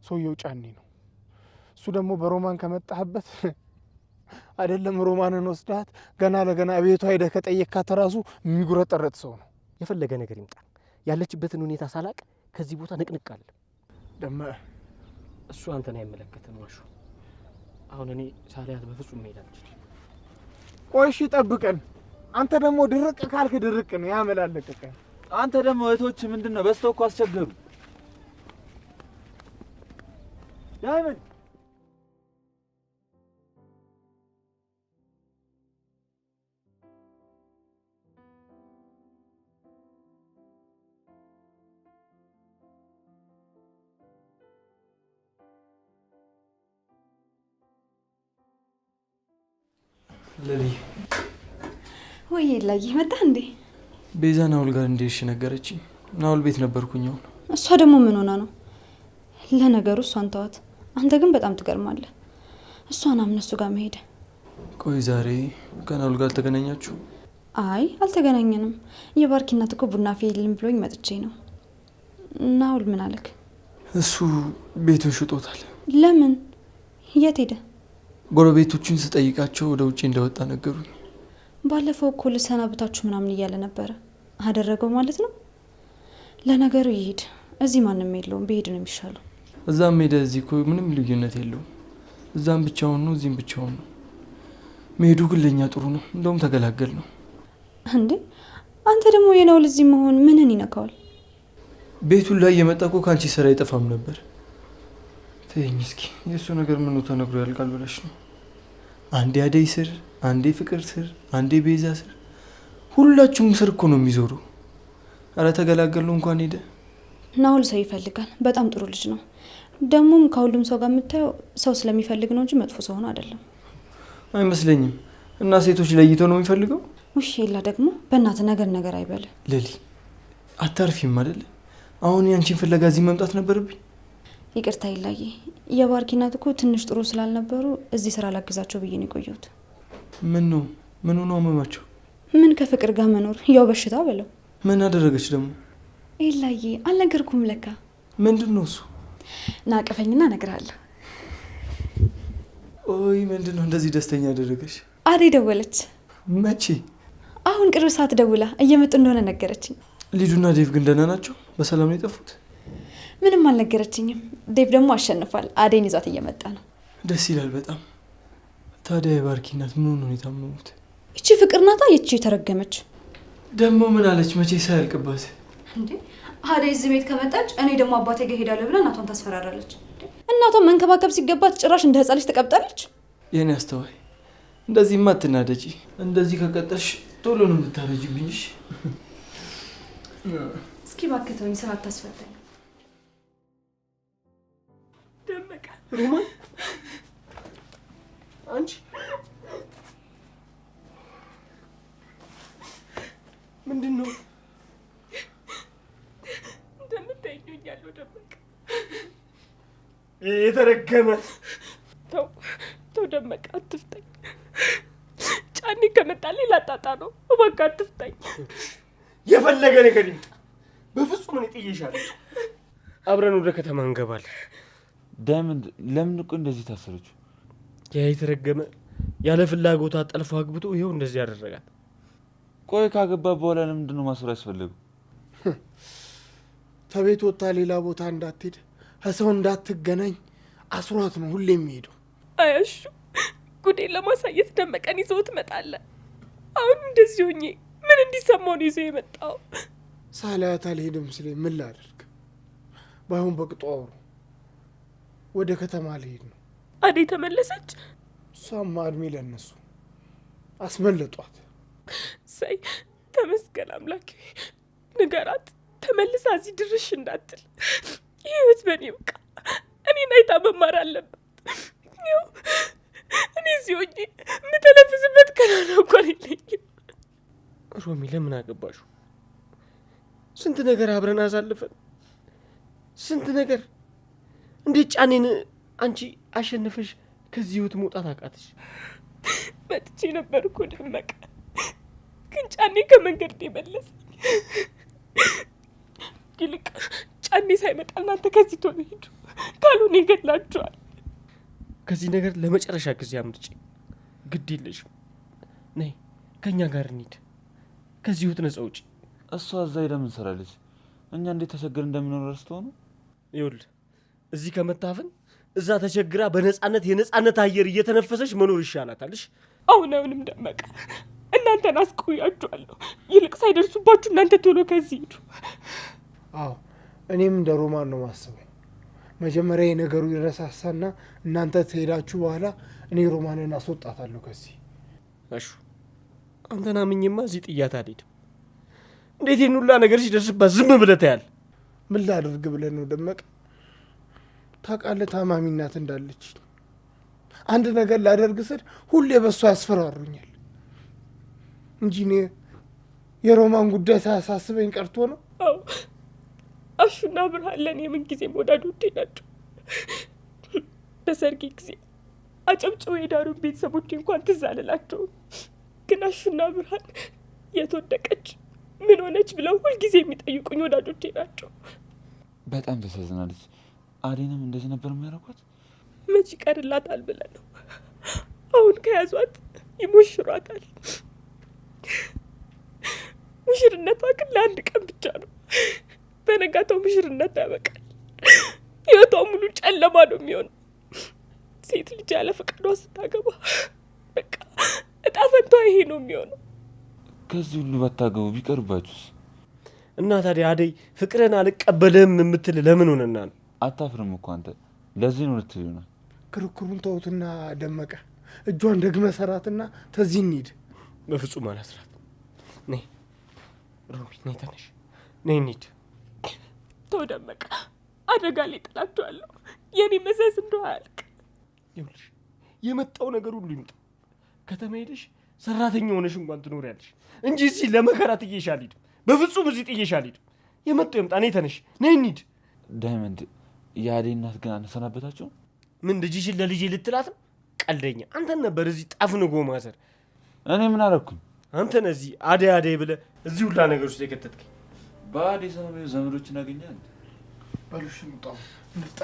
ሰውየው ጫኔ ነው። እሱ ደግሞ በሮማን ከመጣህበት አይደለም ሮማንን ወስዳት ገና ለገና ቤቷ ሄደህ ከጠየካት ራሱ የሚጉረጠረጥ ሰው ነው። የፈለገ ነገር ይምጣ፣ ያለችበትን ሁኔታ ሳላቅ ከዚህ ቦታ ንቅንቅ አለ። ደመ እሱ አንተን አይመለከትም ዋሹ። አሁን እኔ ሳላያት በፍጹም መሄድ አልችልም። ቆይ እሺ ጠብቀን። አንተ ደግሞ ድርቅ ካልክ ድርቅ ነው ያመላለቀቀን። አንተ ደግሞ እህቶች ምንድነው በስተው እኮ አስቸገሩ። ዳይመንድ ለሊ ወይ ላይ መጣ እንዴ? ቤዛ ናውል ጋር እንደሽ ነገረችኝ። ናውል ቤት ነበርኩኝ። አሁን እሷ ደግሞ ምን ሆና ነው? ለነገሩ እሷን ተዋት። አንተ ግን በጣም ትገርማለህ። እሷን አምነህ እሱ ጋር መሄድ። ቆይ ዛሬ ከናውል ጋር ተገናኛችሁ? አይ አልተገናኘንም። የባርኪ እናት እኮ ቡና ፊልም ብሎኝ መጥቼ ነው። ናውል ምን አለክ? እሱ ቤቱን ሽጦታል። ለምን? የት ሄደ? ጎረቤቶቹን ስጠይቃቸው ወደ ውጭ እንደወጣ ነገሩኝ። ባለፈው እኮ ልሰናብታችሁ ምናምን እያለ ነበረ። አደረገው ማለት ነው። ለነገሩ ይሄድ፣ እዚህ ማንም የለውም። ብሄድ ነው የሚሻለው። እዛም ሄደ እዚህ እኮ ምንም ልዩነት የለውም። እዛም ብቻውን ነው፣ እዚህም ብቻውን ነው። መሄዱ ግን ለእኛ ጥሩ ነው። እንደውም ተገላገል ነው። እንዴ አንተ ደግሞ የናውል እዚህ መሆን ምንን ይነካዋል? ቤቱን ላይ የመጣ እኮ ከአንቺ ስራ አይጠፋም ነበር። ተይኝ እስኪ። የእሱ ነገር ምኑ ተነግሮ ያልቃል ብለሽ ነው? አንዴ አደይ ስር፣ አንዴ ፍቅር ስር፣ አንዴ ቤዛ ስር፣ ሁላችሁም ስር እኮ ነው የሚዞሩ። አረ ተገላገሉ እንኳን ሄደ። ናውል ሰው ይፈልጋል። በጣም ጥሩ ልጅ ነው። ደግሞም ከሁሉም ሰው ጋር የምታየው ሰው ስለሚፈልግ ነው እንጂ መጥፎ ሰው ሆኖ አይደለም። አይመስለኝም። እና ሴቶች ለይተው ነው የሚፈልገው? ውሽ የላ ደግሞ በእናትህ ነገር አይበል። ሌሊ አታርፊም አይደል? አሁን ያንቺን ፍለጋ እዚህ መምጣት ነበረብኝ። ይቅርታ ይላዬ፣ የባርኪ እናት እኮ ትንሽ ጥሩ ስላልነበሩ እዚህ ስራ ላግዛቸው ብዬ ነው የቆየሁት። ምን ነው አመማቸው? ምን ከፍቅር ጋር መኖር ያው በሽታ በለው። ምን አደረገች ደግሞ? ይላዬ አልነገርኩም ለካ። ምንድን ነው እሱ? ናቀፈኝና እነግርሃለሁ። ኦይ ምንድን ነው እንደዚህ ደስተኛ ያደረገች? አዴ ደወለች። መቼ? አሁን ቅርብ ሰዓት ደውላ እየመጡ እንደሆነ ነገረችኝ። ሊዱና ዴቭ ግን ደህና ናቸው? በሰላም ነው የጠፉት? ምንም አልነገረችኝም። ዴቭ ደግሞ አሸንፏል። አዴን ይዟት እየመጣ ነው። ደስ ይላል በጣም። ታዲያ የባርኪ እናት ምን ነው የታመሙት? እቺ ፍቅር ናታ። ይቺ የተረገመች ደግሞ ምን አለች? መቼ ሳያልቅባት እንዴ? አዴ እዚህ ቤት ከመጣች እኔ ደግሞ አባቴ ጋር ሄዳለሁ ብላ እናቷን ታስፈራራለች። እናቷን መንከባከብ ሲገባት ጭራሽ እንደ ህፃን ልጅ ተቀብጣለች። የኔ አስተዋይ እንደዚህማ አትናደጂ። እንደዚህ ከቀጠልሽ ቶሎ ነው የምታረጅብኝ። እስኪ እባክህ ተወኝ፣ ስራ አታስፈታኝ። ደመቀ ሮማን፣ አንቺ ምንድን ነው እንደምታይኛለሁ? ደመቀ የተረገመ ተው ደመቀ፣ አትፍታኝ። ጫኔ ከመጣልኝ ላጣጣ ነው። እባክህ አትፍታኝ። የፈለገ ነገር ይምጣ፣ በፍጹም እኔ ጥዬሻለሁ። አብረን ወደ ከተማ እንገባለን። ዳይመንድ ለምን እኮ እንደዚህ ታሰረች? ያ የተረገመ ያለ ፍላጎቷ ጠልፎ አግብቶ ይኸው እንደዚህ ያደረጋት። ቆይ ካገባ በኋላ ለምንድን ነው ማሰር ያስፈልገው? ከቤት ወጣ ሌላ ቦታ እንዳትሄድ ከሰው እንዳትገናኝ አስሯት ነው ሁሌ የሚሄደው። አያሹ ጉዴን ለማሳየት ደመቀን ይዘው ትመጣለህ። አሁን እንደዚህ ሆኜ ምን እንዲሰማው ነው ይዘው የመጣው? ሳላያት አልሄድም ስለ ምን ላደርግ? ባይሆን በቅጡ አውሩ። ወደ ከተማ ልሄድ ነው። አዴ ተመለሰች? እሷማ እድሜ ለነሱ አስመለጧት። ሳይ ተመስገን አምላኬ። ንገራት ተመልሳ እዚህ ድርሽ እንዳትል። ህይወት በኔ በቃ እኔን አይታ መማር አለባት። ያው እኔ እዚህ ሆኜ የምተነፍስበት ቀናና እንኳን የለኝም። ሮሚ ለምን አገባሹ? ስንት ነገር አብረን አሳልፈን ስንት ነገር። እንዴት ጫኔን አንቺ አሸነፈሽ ከዚህ ህይወት መውጣት አቃተሽ? መጥቼ ነበር እኮ ደመቀ፣ ግን ጫኔ ከመንገድ መለሰኝ። ይልቅ ጫኔ ሳይመጣ እናንተ ከዚህ ቶሎ ሂዱ፣ ካልሆነ ይገድላችኋል። ከዚህ ነገር ለመጨረሻ ጊዜ አምልጪ። ግድ የለሽም። ነይ ከእኛ ጋር እንሂድ። ከዚህ ህይወት ነጻ ውጪ። እሷ እዛ ሄዳ ምን ሰራለች? እኛ እንዴት ተቸግር እንደምንኖር ረስተው ነው? ይኸውልህ እዚህ ከመታፈን እዛ ተቸግራ በነጻነት የነጻነት አየር እየተነፈሰች መኖር ይሻላታልሽ። አሁንም ደመቀ እናንተን አስቆያችኋለሁ። ይልቅ ሳይደርሱባችሁ እናንተ ቶሎ ከዚህ ሂዱ። አዎ እኔም እንደ ሮማን ነው ማስበው። መጀመሪያ የነገሩ ይረሳሳና እናንተ ትሄዳችሁ በኋላ እኔ ሮማንን አስወጣታለሁ ከዚህ። እሺ አንተና ምኝማ እዚህ ጥያት አልሄድም። እንዴት ይህን ሁላ ነገር ሲደርስባት ዝም ብለህ ታያለህ? ምን ላድርግ ብለህ ነው ደመቀ? ታውቃለህ ታማሚ እናት እንዳለች። አንድ ነገር ላደርግ ስል ሁሌ በሷ ያስፈራሩኛል እንጂ እኔ የሮማን ጉዳይ ሳያሳስበኝ ቀርቶ ነው። አዎ አሹና ብርሃን ለእኔ የምን ጊዜም ወዳጆቼ ናቸው። በሰርጌ ጊዜ አጨብጭበው የዳሩን ቤተሰቦቼ እንኳን ትዝ አልላቸውም። ግን አሹና ብርሃን የት ወደቀች ምን ሆነች ብለው ሁልጊዜ የሚጠይቁኝ ወዳጆቼ ናቸው። በጣም ተሳዝናለች። አዴንም እንደዚህ ነበር የሚያደርጓት? መች ይቀርላታል ብለህ ነው? አሁን ከያዟት ይሞሽሯታል። ሙሽርነቷ ግን ለአንድ ቀን ብቻ ነው። በነጋታው ሙሽርነት ያበቃል። ህይወቷ ሙሉ ጨለማ ነው የሚሆነው። ሴት ልጅ ያለ ፈቃዷ ስታገባ በቃ እጣ ፈንቷ ይሄ ነው የሚሆነው። ከዚህ ሁሉ ባታገቡ ቢቀርባችሁስ? እና ታዲያ አደይ ፍቅርን አልቀበልህም የምትል ለምን ሆነና ነው? አታፍርም እኮ አንተ። ለዚህ ነው ልትል ይሆናል። ክርክሩን ተውትና ደመቀ፣ እጇን ደግመ ሰራትና ተዚህ እንሂድ። በፍጹም አላስራት። ነይ ሮሚ፣ ነይ ተነሽ፣ ነይ እንሂድ። ተው ደመቀ፣ አደጋ ላይ ጥላችኋለሁ። የኔ መዘዝ እንደው አያልቅ። ይኸውልሽ የመጣው ነገር ሁሉ ይምጣ፣ ከተማ ሄደሽ ሰራተኛ ሆነሽ እንኳን ትኖሪያለሽ እንጂ እዚህ ለመከራ ጥዬሽ አልሄድም። በፍጹም እዚህ ጥዬሽ አልሄድም። የመጣው ይምጣ። ነይ ተነሽ፣ ነይ እንሂድ። ዳይመንድ የአደይ እናት ግን አነሰናበታቸው? ምን ልጅሽን ለልጄ ልትላት ነው? ቀልደኛ! አንተን ነበር እዚህ ጠፍንጎ ማሰር። እኔ ምን አደረኩኝ? አንተ ነህ እዚህ አደይ አደይ ብለህ እዚህ ሁላ ነገር ውስጥ የከተትከኝ። በአደይ ሰበብ ዘመዶችን አገኛል። በሉሽ እንውጣ፣ እንፍጣ።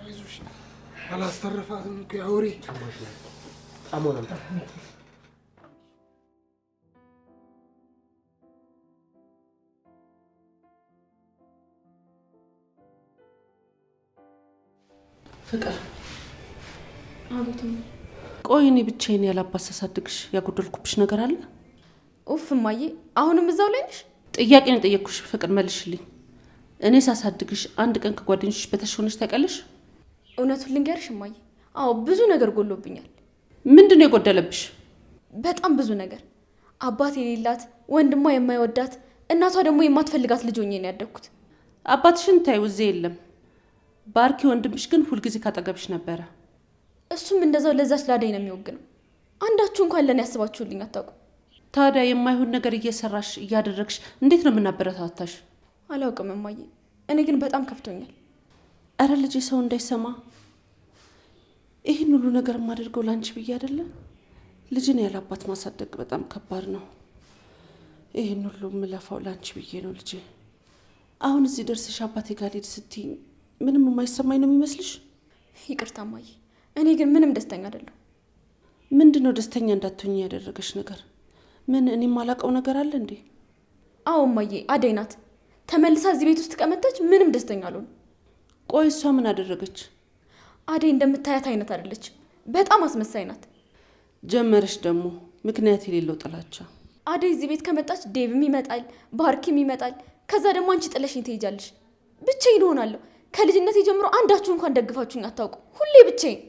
አይዞሽ፣ አላስተረፋትም እኮ ያ ወሬ። አሞናም ፍቅር አቤት። ቆይ እኔ ብቻዬን ያላባት ሳሳድግሽ ያጎደልኩብሽ ነገር አለ? ኡፍ እማዬ፣ አሁንም እዛው ላይ ነሽ? ጥያቄ ነው የጠየቅኩሽ ፍቅር፣ መልሽልኝ። እኔ ሳሳድግሽ አንድ ቀን ከጓደኞችሽ በታች ሆነሽ ታውቂያለሽ? እውነቱን ልንገርሽ እማዬ፣ አዎ ብዙ ነገር ጎሎብኛል። ምንድን ነው የጎደለብሽ? በጣም ብዙ ነገር። አባት የሌላት፣ ወንድሟ የማይወዳት፣ እናቷ ደግሞ የማትፈልጋት ልጅ ሆኜ ነው ያደግኩት። አባትሽን ታዩ እዚህ የለም። ባርኪ ወንድምሽ ግን ሁልጊዜ ካጠገብሽ ነበረ። እሱም እንደዛው ለዛች ላደይ ነው የሚወግነው። አንዳችሁ እንኳን ለኔ ያስባችሁልኝ አታውቁም። ታዲያ የማይሆን ነገር እየሰራሽ እያደረግሽ እንዴት ነው የምናበረታታሽ? አላውቅም እማዬ፣ እኔ ግን በጣም ከፍቶኛል። አረ ልጄ፣ ሰው እንዳይሰማ ይህን ሁሉ ነገር የማደርገው ላንቺ ብዬ አይደለ? ልጅን ያለ አባት ማሳደግ በጣም ከባድ ነው። ይህን ሁሉ የምለፋው ላንቺ ብዬ ነው ልጄ። አሁን እዚህ ደርሰሽ አባቴ ጋር ልሄድ ስትይ ምንም የማይሰማኝ ነው የሚመስልሽ? ይቅርታ እማዬ፣ እኔ ግን ምንም ደስተኛ አይደለሁ። ምንድን ነው ደስተኛ እንዳትሆኝ ያደረገሽ ነገር? ምን እኔ የማላውቀው ነገር አለ እንዴ? አዎ እማዬ፣ አደይ ናት። ተመልሳ እዚህ ቤት ውስጥ ከመጣች ምንም ደስተኛ አልሆንም። ቆይ እሷ ምን አደረገች? አደይ እንደምታያት አይነት አይደለች። በጣም አስመሳይ ናት። ጀመረሽ ደግሞ ምክንያት የሌለው ጥላቻ። አደይ እዚህ ቤት ከመጣች ዴቭም ይመጣል፣ ባርኪም ይመጣል። ከዛ ደግሞ አንቺ ጥለሽኝ ትሄጃለሽ። ብቻዬን እሆናለሁ። ከልጅነቴ ጀምሮ አንዳችሁ እንኳን ደግፋችሁኝ አታውቁ። ሁሌ ብቻዬን።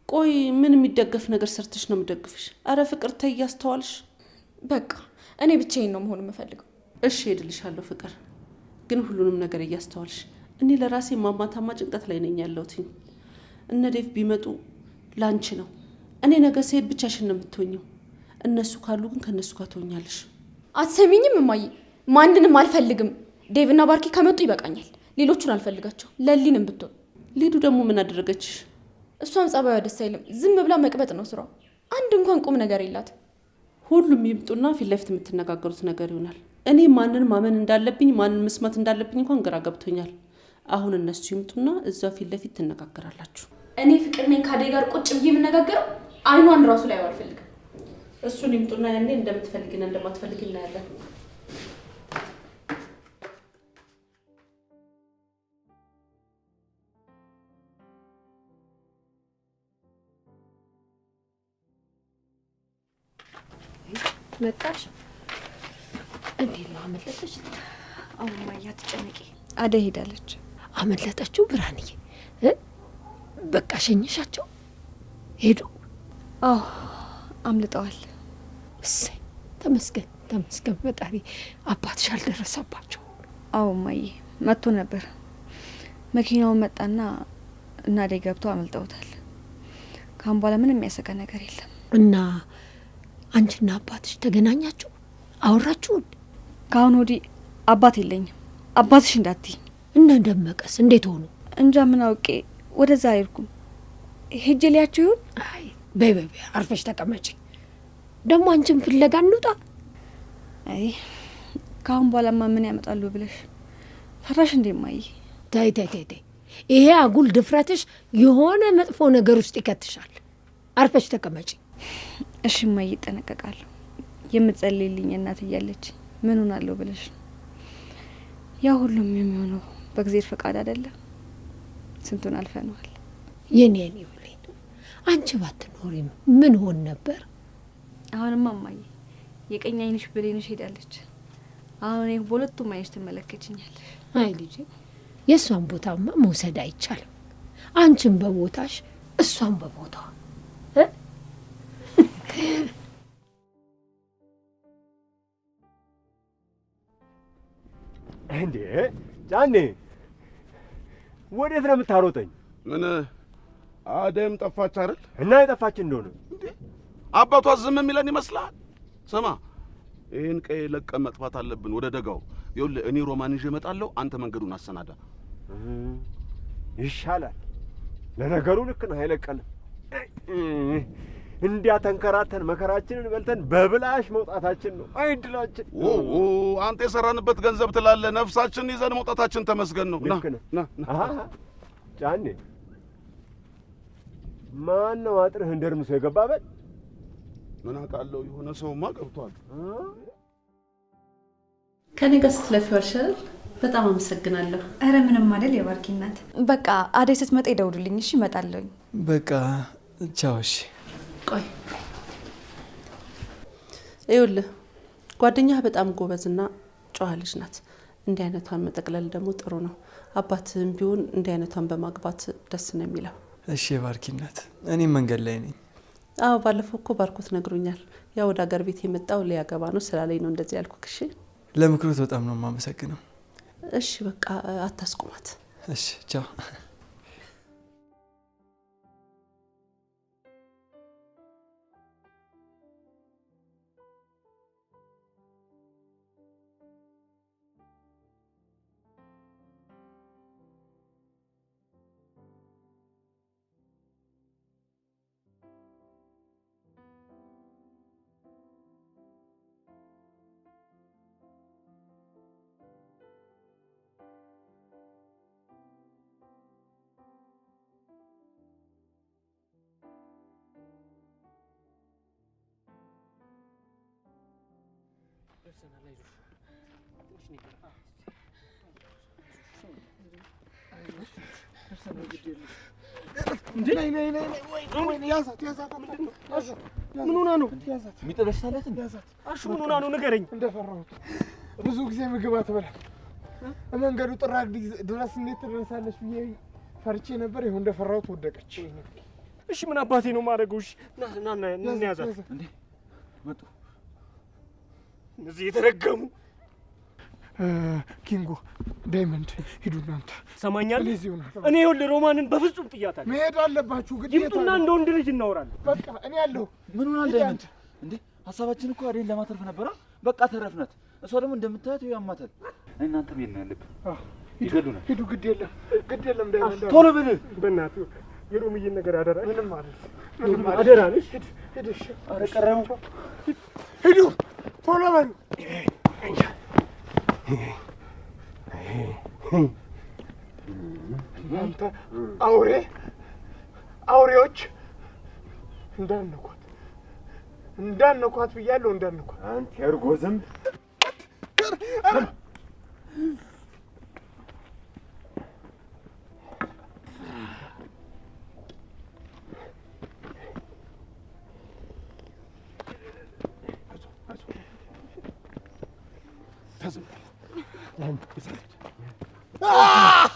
ቆይ ምን የሚደገፍ ነገር ሰርተሽ ነው የምደግፍሽ? አረ ፍቅር ተይ፣ እያስተዋልሽ። በቃ እኔ ብቻዬን ነው መሆን የምፈልገው። እሺ ሄድልሻለሁ ፍቅር፣ ግን ሁሉንም ነገር እያስተዋልሽ። እኔ ለራሴ ማማታማ ጭንቀት ላይ ነኝ ያለሁት። እነ ዴቭ ቢመጡ ላንቺ ነው። እኔ ነገ ስሄድ ብቻሽን ነው የምትሆኚው። እነሱ ካሉ ግን ከነሱ ጋር ትሆኛለሽ። አትሰሚኝም እማዬ? ማንንም አልፈልግም። ዴቭና ባርኪ ከመጡ ይበቃኛል። ሌሎቹን አልፈልጋቸው። ለሊንም ብትሆን። ሊዱ ደግሞ ምን አደረገችሽ? እሷም ጸባዩ ደስ አይልም። ዝም ብላ መቅበጥ ነው ስራው። አንድ እንኳን ቁም ነገር የላትም። ሁሉም ይምጡና ፊት ለፊት የምትነጋገሩት ነገር ይሆናል። እኔ ማንን ማመን እንዳለብኝ ማንን መስማት እንዳለብኝ እንኳን ግራ ገብቶኛል። አሁን እነሱ ይምጡና እዛው ፊት ለፊት ትነጋገራላችሁ። እኔ ፍቅር ነኝ ከአደይ ጋር ቁጭ ብዬ የምነጋገረው አይኗን ራሱ ላይ አልፈልግም። እሱን ይምጡና ያኔ እንደምትፈልግና እንደማትፈልግ እናያለን። መጣሽ? እንዴት ነው አመለጠች? አሁን ማያ ትጨነቂ። አደይ ሄዳለች። አመለጠችው? ብርሃንዬ በቃ ሸኘሻቸው? ሄዱ? አዎ አምልጠዋል። እሰይ ተመስገን ተመስገን ፈጣሪ። አባትሽ አልደረሰባቸው? አዎ ማዬ መጥቶ ነበር። መኪናውን መጣና እና አደይ ገብተው አመልጠውታል። ካሁን በኋላ ምንም የሚያሰጋ ነገር የለም። እና አንቺና አባትሽ ተገናኛችሁ? አወራችሁን? ከአሁን ወዲህ አባት የለኝም። አባትሽ እንዳትይኝ። እነ ደመቀስ እንዴት ሆኑ? እንጃ ምን አውቄ ወደዛ አልሄድኩም። ሄጄ ሊያቸው ይሁን። አይ በይ በይ አርፈሽ ተቀመጪ። ደግሞ አንቺን ፍለጋ እንውጣ። አይ ከአሁን በኋላማ ምን ያመጣሉ ብለሽ ፈራሽ እንዴ ማዬ? ተይ ተይ ተይ ተይ። ይሄ አጉል ድፍረትሽ የሆነ መጥፎ ነገር ውስጥ ይከትሻል። አርፈሽ ተቀመጪ። እሺ ማዬ እጠነቀቃለሁ። የምትጸልይልኝ እናት እያለች ምን ሆናለሁ ብለሽ ነው? ያ ሁሉም የሚሆነው በእግዚአብሔር ፈቃድ አይደለም። ስንቱን አልፈነዋል። የኔ ብሌን፣ አንቺ ባትኖሪም ምን ሆን ነበር? አሁንማ እማዬ የቀኝ አይንሽ ብሌንሽ ሄዳለች። አሁን እኔ በሁለቱም አይንሽ ትመለከችኛለሽ። አይ ልጄ፣ የእሷን ቦታማ መውሰድ አይቻልም። አንቺም በቦታሽ እሷን በቦታዋ እንዴ ጫኔ፣ ወዴት ነው የምታሮጠኝ? ምን አደይም ጠፋች አይደል? እና የጠፋች እንደሆነ አባቷ ዝም የሚለን ይመስላል? ስማ ይህን ቀይ ለቀን መጥፋት አለብን ወደ ደጋው። ይኸውልህ እኔ ሮማን ይዤ እመጣለሁ፣ አንተ መንገዱን አሰናዳ። ይሻላል። ለነገሩ ልክ ነው፣ አይለቀንም። እንዲያ ተንከራተን መከራችንን በልተን በብላሽ መውጣታችን ነው አይድላችን። አንተ የሰራንበት ገንዘብ ትላለህ፣ ነፍሳችንን ይዘን መውጣታችን ተመስገን ነው። ና ጫኔ ማን ነው አጥርህን ደርምሶ የገባበት? ምን አውቃለሁ፣ የሆነ ሰውማ ገብቷል። ከኔ ጋር ስትለፊው አይሻል? በጣም አመሰግናለሁ። አረ ምንም አይደል የባርኪ እናት። በቃ አደይ ስትመጣ ይደውሉልኝ እሺ? እመጣለሁኝ። በቃ ቻው። እሺ ቆይ ይኸውልህ ጓደኛህ በጣም ጎበዝና ጨዋ ልጅ ናት። እንዲህ አይነቷን መጠቅለል ደግሞ ጥሩ ነው። አባትህም ቢሆን እንዲህ አይነቷን በማግባት ደስ ነው የሚለው። እሺ የባርኪ እናት፣ እኔም መንገድ ላይ ነኝ። አዎ ባለፈው እኮ ባርኮት ነግሮኛል። ያው ወደ አገር ቤት የመጣው ሊያገባ ነው ስላለኝ ነው እንደዚህ ያልኩህ። እሺ ለምክሮት በጣም ነው የማመሰግነው። እሺ በቃ አታስቁማት። እሺ ቻው። ምን ሆና ነው? የሚጠበሳለት አሹ ምን ሆና ነው? ንገረኝ። እንደፈራሁት ብዙ ጊዜ ምግብ አትበላም። መንገዱ ጥራግ ድረስ እንዴት ትደርሳለች ብዬ ፈርቼ ነበር። ይሁን እንደፈራሁት ወደቀች። እሺ ምን አባቴ ነው ማድረገው? እሺ ና ያዛት እንዴ መጡ እነዚህ የተረገሙ። ኪንጎ ዳይመንድ ሂዱ እናንተ። ሰማኛለህ? እኔ ይኸውልህ ሮማንን በፍጹም ጥያታለሁ። መሄድ አለባችሁ ግዴታ። ይምጡና እንደ ወንድ ልጅ እናወራለን። በቃ እኔ ያለሁ። ምን ሆናል ዳይመንድ? እንዴ ሀሳባችን እኮ አደይን ለማተረፍ ነበረ። በቃ ተረፍናት። እሷ ደግሞ እንደምታያት ያማታል። እናንተ ምን ነው ያለብን? ይገሉናል። ሂዱ ግድ የለም ዳይመንድ ቶሎ በል በእናትህ። የሮምዬን ነገር አደራ። ምንም ማለት አደራ ነሽ። ሂድ እሺ። ኧረ ቀረው። ሂዱ ቶሎ በሉ። እናንተ አውሬዎች እንዳነኳት ብያለሁ። እንዳነኳት አንተ እርጎ ዝንብ። Ah!